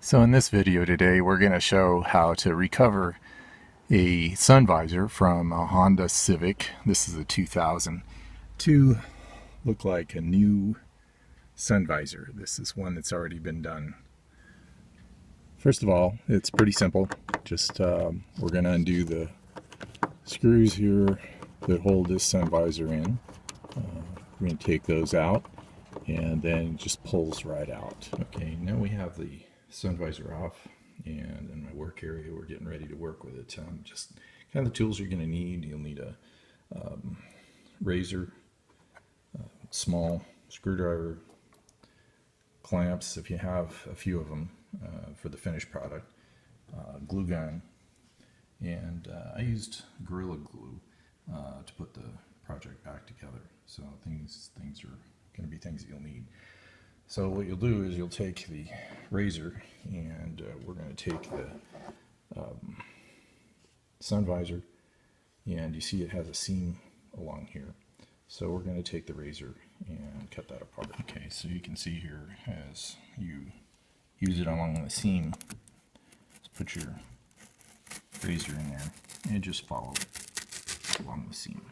So in this video today, we're going to show how to recover a sun visor from a Honda Civic. This is a 2000 to look like a new sun visor. This is one that's already been done. First of all, it's pretty simple. Just we're going to undo the screws here that hold this sun visor in. We're going to take those out, and then it just pulls right out. Okay, now we have the sun visor off, and in my work area we're getting ready to work with it. Just kind of the tools you're going to need. You'll need a razor, small screwdriver, clamps if you have a few of them for the finished product, glue gun, and I used Gorilla Glue to put the project back together. So things are going to be things that you'll need. So what you'll do is you'll take the razor, and we're going to take the sun visor, and you see it has a seam along here. So we're going to take the razor and cut that apart. Okay, so you can see here as you use it along the seam, just put your razor in there and just follow it along the seam.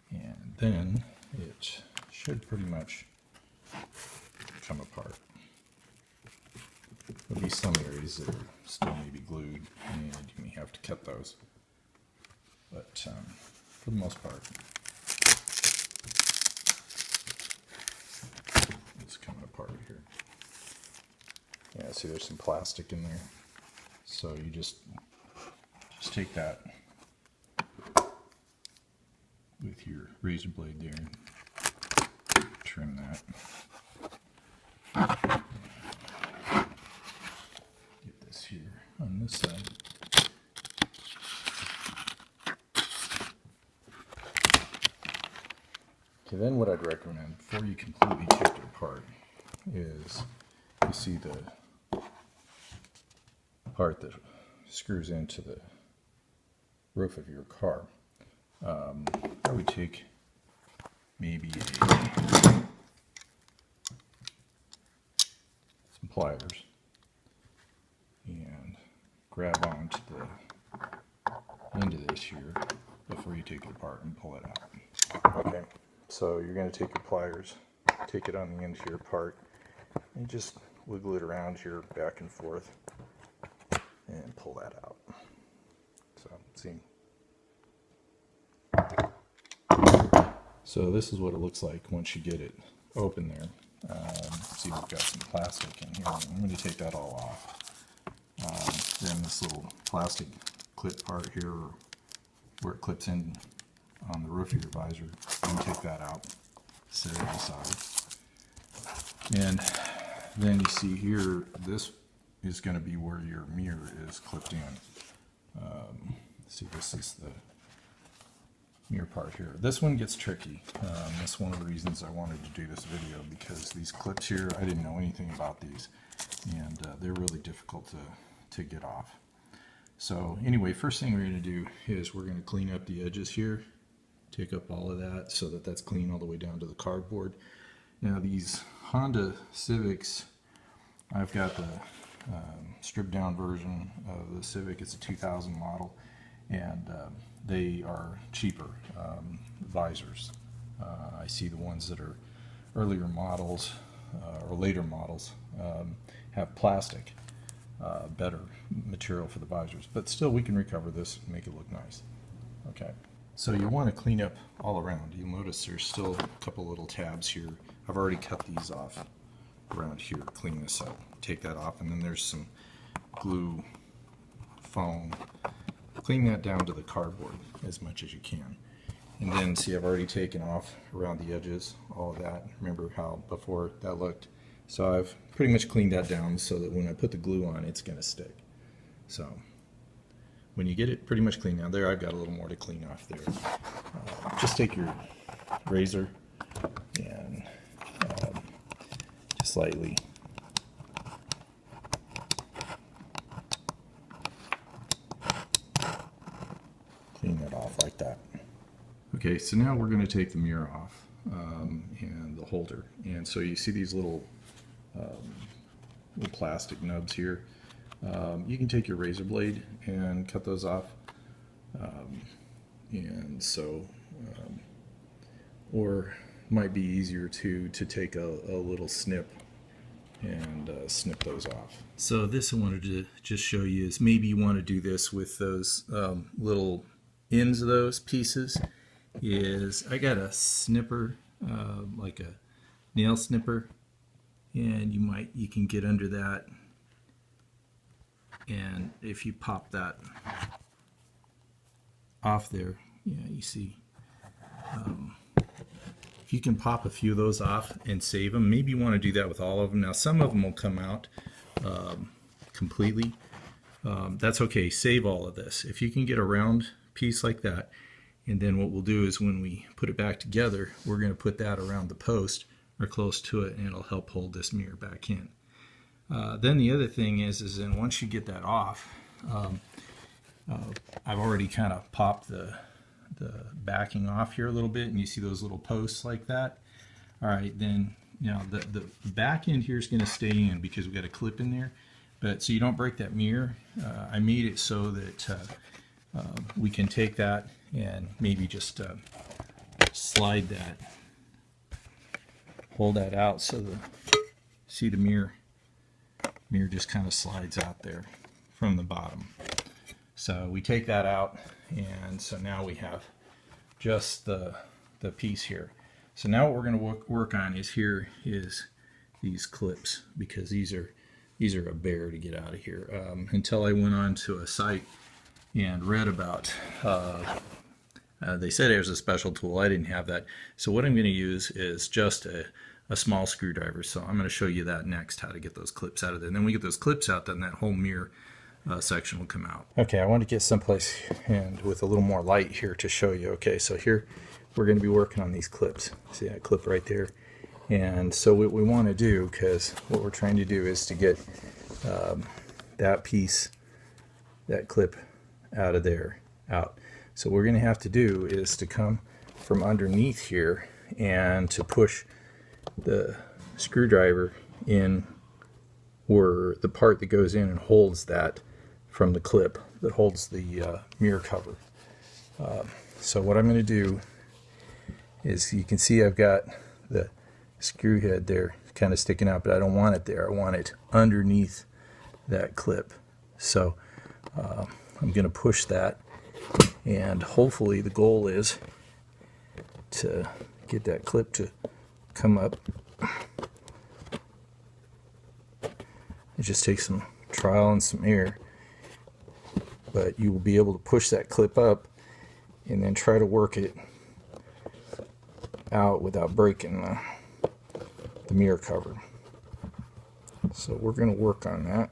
And then it should pretty much come apart. There'll be some areas that are still maybe glued, and you may have to cut those. But for the most part, it's coming apart here. Yeah, see there's some plastic in there. So you just take that with your razor blade there and trim that. Get this here on this side. Okay, then what I'd recommend before you completely take it apart is you see the part that screws into the roof of your car. I would take maybe some pliers and grab onto the end of this here before you take it apart and pull it out. Okay, so you're going to take your pliers, take it on the end here apart, and just wiggle it around here back and forth and pull that out. So, see. So this is what it looks like once you get it open there. See, we've got some plastic in here. I'm going to take that all off. Then this little plastic clip part here, where it clips in on the roof of your visor, you can take that out, set it aside. And then you see here, this is going to be where your mirror is clipped in. See, this is the mirror part here. This one gets tricky. That's one of the reasons I wanted to do this video, because these clips here, I didn't know anything about these, and they're really difficult to get off. So anyway, first thing we're going to do is we're going to clean up the edges here, take up all of that so that that's clean all the way down to the cardboard. Now these Honda Civics, I've got the stripped down version of the Civic. It's a 2000 model, and they are cheaper visors. I see the ones that are earlier models or later models have plastic, better material for the visors, but still we can recover this and make it look nice. Okay, so you want to clean up all around. You'll notice there's still a couple little tabs here. I've already cut these off around here, clean this up, take that off, and then there's some glue, foam. Clean that down to the cardboard as much as you can. And then see, I've already taken off around the edges, all of that. Remember how before that looked? So I've pretty much cleaned that down so that when I put the glue on, it's going to stick. So when you get it pretty much clean down there, I've got a little more to clean off there. Just take your razor and just lightly clean that off like that. Okay, so now we're going to take the mirror off and the holder. And so you see these little little plastic nubs here. You can take your razor blade and cut those off. And so, or might be easier to take a little snip and snip those off. So this I wanted to just show you is maybe you want to do this with those little ends of those pieces. Is I got a snipper, like a nail snipper, and you can get under that, and if you pop that off there, yeah, you see, if you can pop a few of those off and save them, maybe you want to do that with all of them. Now some of them will come out completely. That's okay, save all of this. If you can get a round piece like that, and then what we'll do is when we put it back together, we're going to put that around the post or close to it, and it'll help hold this mirror back in. Then the other thing is then once you get that off, I've already kind of popped the backing off here a little bit, and you see those little posts like that. All right, then now the back end here is going to stay in because we've got a clip in there, but so you don't break that mirror, I made it so that we can take that and maybe just slide that, hold that out so see the mirror just kind of slides out there from the bottom. So we take that out, and so now we have just the piece here. So now what we're going to work on is these clips, because these are a bear to get out of here. Until I went on to a site and read about, they said it was a special tool. I didn't have that. So what I'm going to use is just a small screwdriver. So I'm going to show you that next, how to get those clips out of there. And then we get those clips out, then that whole mirror section will come out. Okay, I want to get someplace and with a little more light here to show you. Okay, so here we're going to be working on these clips. See that clip right there? And so what we want to do, because what we're trying to do is to get that piece, that clip out of there, out. So what we're going to have to do is to come from underneath here and to push the screwdriver in where the part that goes in and holds that from the clip that holds the mirror cover. So what I'm going to do is, you can see I've got the screw head there kind of sticking out, but I don't want it there. I want it underneath that clip. So I'm going to push that, and hopefully the goal is to get that clip to come up. It just takes some trial and some error, but you will be able to push that clip up and then try to work it out without breaking the mirror cover. So we're going to work on that.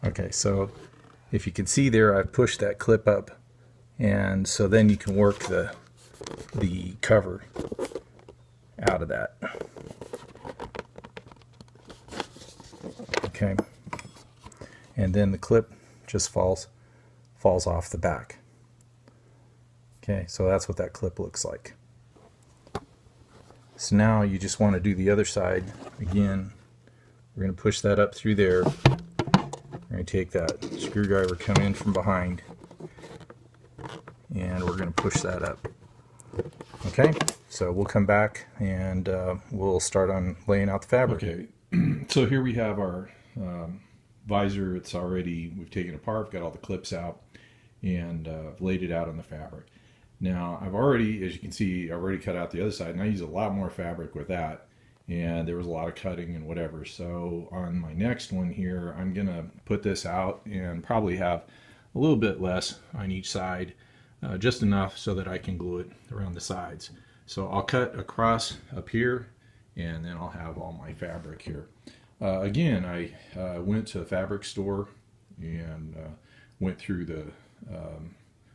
Okay, so if you can see there, I've pushed that clip up, and so then you can work the cover out of that. Okay, and then the clip just falls off the back. Okay, so that's what that clip looks like. So now you just want to do the other side again. We're going to push that up through there. We're going to take that screwdriver, come in from behind, and we're going to push that up. Okay, so we'll come back and we'll start on laying out the fabric. Okay, so here we have our visor. We've taken it apart, we've got all the clips out, and laid it out on the fabric. Now I've already, as you can see, I've already cut out the other side, and I use a lot more fabric with that, and there was a lot of cutting and whatever. So on my next one here, I'm gonna put this out and probably have a little bit less on each side, just enough so that I can glue it around the sides. So I'll cut across up here, and then I'll have all my fabric here. Again, I went to a fabric store and went through the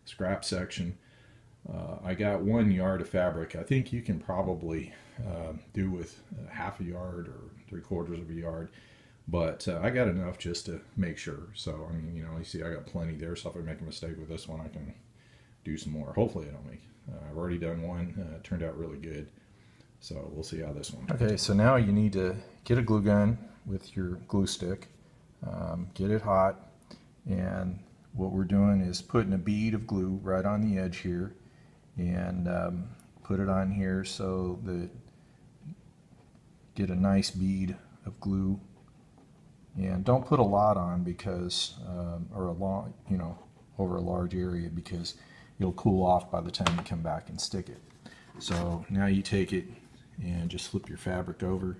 scrap section. I got 1 yard of fabric. I think you can probably do with half a yard or 3/4 of a yard, but I got enough just to make sure. So I mean, you see I got plenty there, so if I make a mistake with this one, I can do some more. Hopefully I don't make. I've already done one. It turned out really good. So we'll see how this one goes. Okay, so now you need to get a glue gun with your glue stick, get it hot, and what we're doing is putting a bead of glue right on the edge here, and put it on here so that get a nice bead of glue. And don't put a lot on because, or a long, you know, over a large area, because you'll cool off by the time you come back and stick it. So now you take it and just flip your fabric over.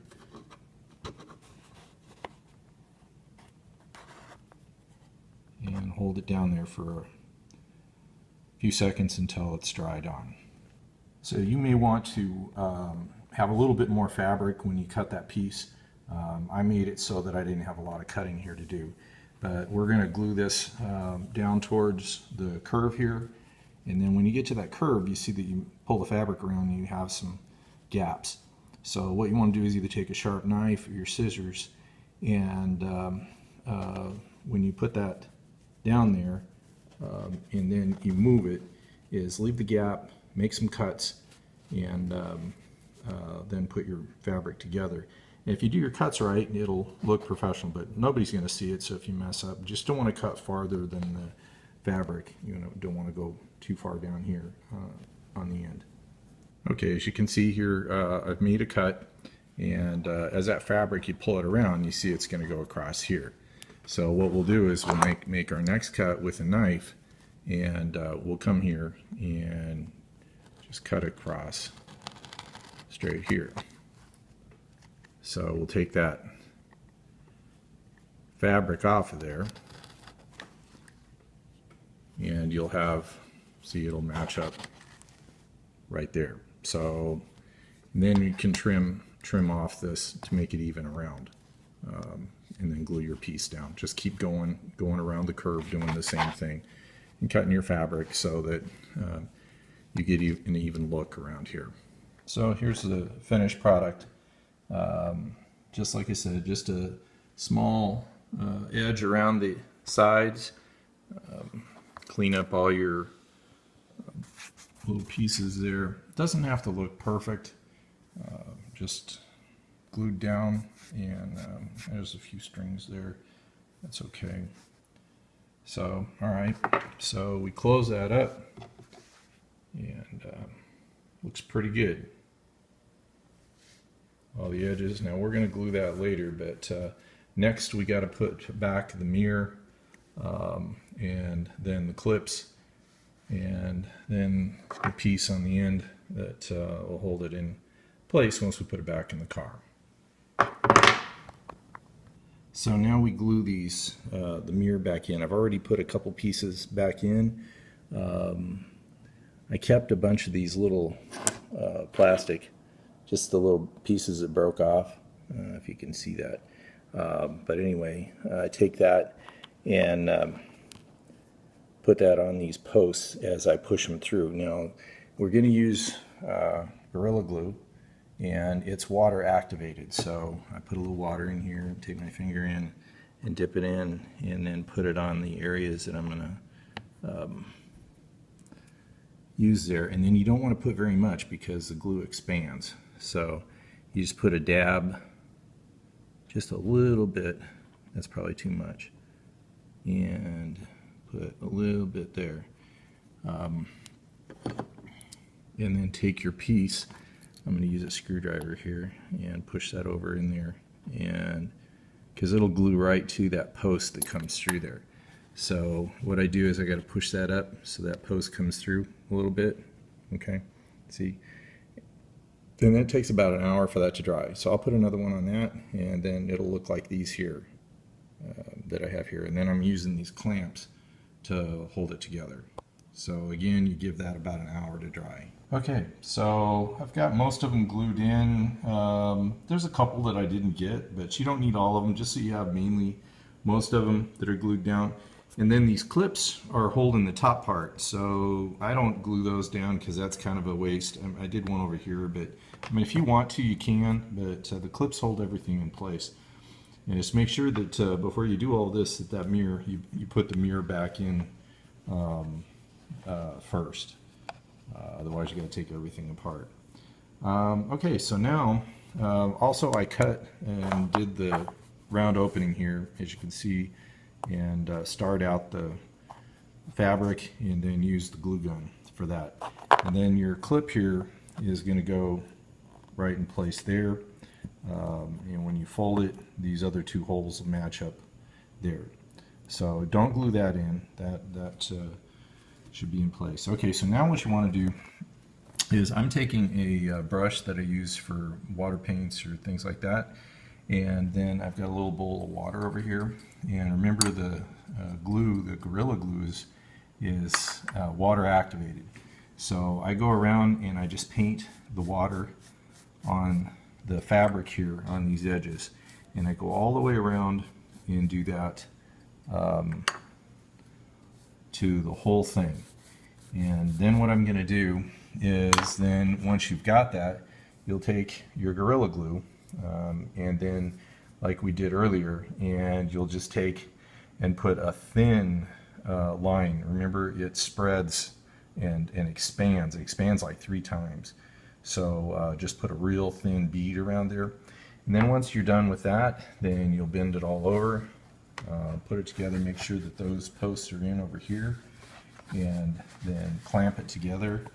And hold it down there for a few seconds until it's dried on. So you may want to have a little bit more fabric when you cut that piece. I made it so that I didn't have a lot of cutting here to do. But we're going to glue this down towards the curve here. And then when you get to that curve, you see that you pull the fabric around and you have some gaps. So what you want to do is either take a sharp knife or your scissors, and when you put that down there and then you move it, is leave the gap, make some cuts, and then put your fabric together. And if you do your cuts right, it'll look professional, but nobody's going to see it. So if you mess up, just don't want to cut farther than the fabric. You know, don't want to go too far down here on the end. Okay, as you can see here, I've made a cut, and as that fabric, you pull it around, you see it's going to go across here. So what we'll do is we'll make our next cut with a knife, and we'll come here and just cut across straight here. So we'll take that fabric off of there, and you'll have, see, it'll match up right there. So then you can trim off this to make it even around, and then glue your piece down. Just keep going around the curve, doing the same thing, and cutting your fabric so that you get an even look around here. So here's the finished product. Just like I said, just a small edge around the sides. Clean up all your little pieces there. It doesn't have to look perfect, just glued down, and there's a few strings there. That's okay. So, all right, so we close that up, and looks pretty good. All the edges. Now we're going to glue that later, but next we got to put back the mirror, and then the clips, and then the piece on the end that will hold it in place once we put it back in the car. So now we glue these, the mirror back in. I've already put a couple pieces back in. I kept a bunch of these little plastic, just the little pieces that broke off, if you can see that. But anyway, I take that and put that on these posts as I push them through. Now, we're going to use Gorilla Glue, and it's water activated. So I put a little water in here, take my finger in and dip it in, and then put it on the areas that I'm going to use there. And then you don't want to put very much because the glue expands. So you just put a dab, just a little bit, that's probably too much, and put a little bit there. And then take your piece, I'm going to use a screwdriver here and push that over in there, and because it'll glue right to that post that comes through there. So what I do is I got to push that up so that post comes through a little bit. Okay, see, then that takes about an hour for that to dry. So I'll put another one on that, and then it'll look like these here that I have here, and then I'm using these clamps to hold it together. So again, you give that about an hour to dry. Okay, so I've got most of them glued in. There's a couple that I didn't get, but you don't need all of them, just so you have mainly most of them that are glued down. And then these clips are holding the top part, so I don't glue those down because that's kind of a waste. I did one over here, but I mean, if you want to, you can, but the clips hold everything in place. And just make sure that before you do all this, that mirror, you put the mirror back in first. Otherwise, you got to take everything apart. Okay, so now also I cut and did the round opening here, as you can see, and starred out the fabric and then use the glue gun for that. And then your clip here is going to go right in place there. And when you fold it, these other two holes will match up there. So don't glue that in. That should be in place. Okay, so now what you want to do is I'm taking a brush that I use for water paints or things like that, and then I've got a little bowl of water over here. And remember, the glue, the Gorilla Glue, is water activated. So I go around and I just paint the water on the fabric here on these edges, and I go all the way around and do that to the whole thing. And then what I'm going to do is, then once you've got that, you'll take your Gorilla Glue and then, like we did earlier, and you'll just take and put a thin line. Remember, it spreads and expands. It expands like 3 times. So just put a real thin bead around there. And then once you're done with that, then you'll bend it all over, put it together, make sure that those posts are in over here, and then clamp it together.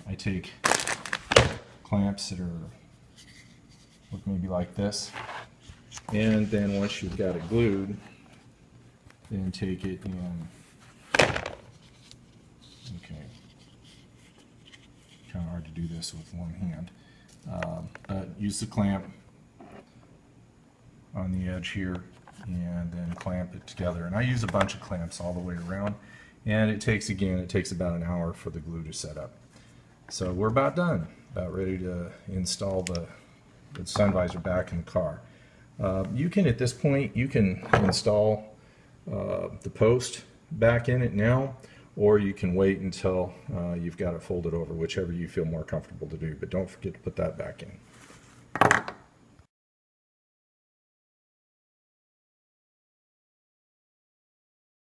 I take clamps that are look maybe like this, and then once you've got it glued, then take it and okay, kind of hard to do this with one hand, but use the clamp on the edge here and then clamp it together. And I use a bunch of clamps all the way around, and it takes about an hour for the glue to set up. So we're about done, about ready to install the sun visor back in the car. You can, at this point, you can install the post back in it now, or you can wait until you've got it folded over, whichever you feel more comfortable to do, but don't forget to put that back in.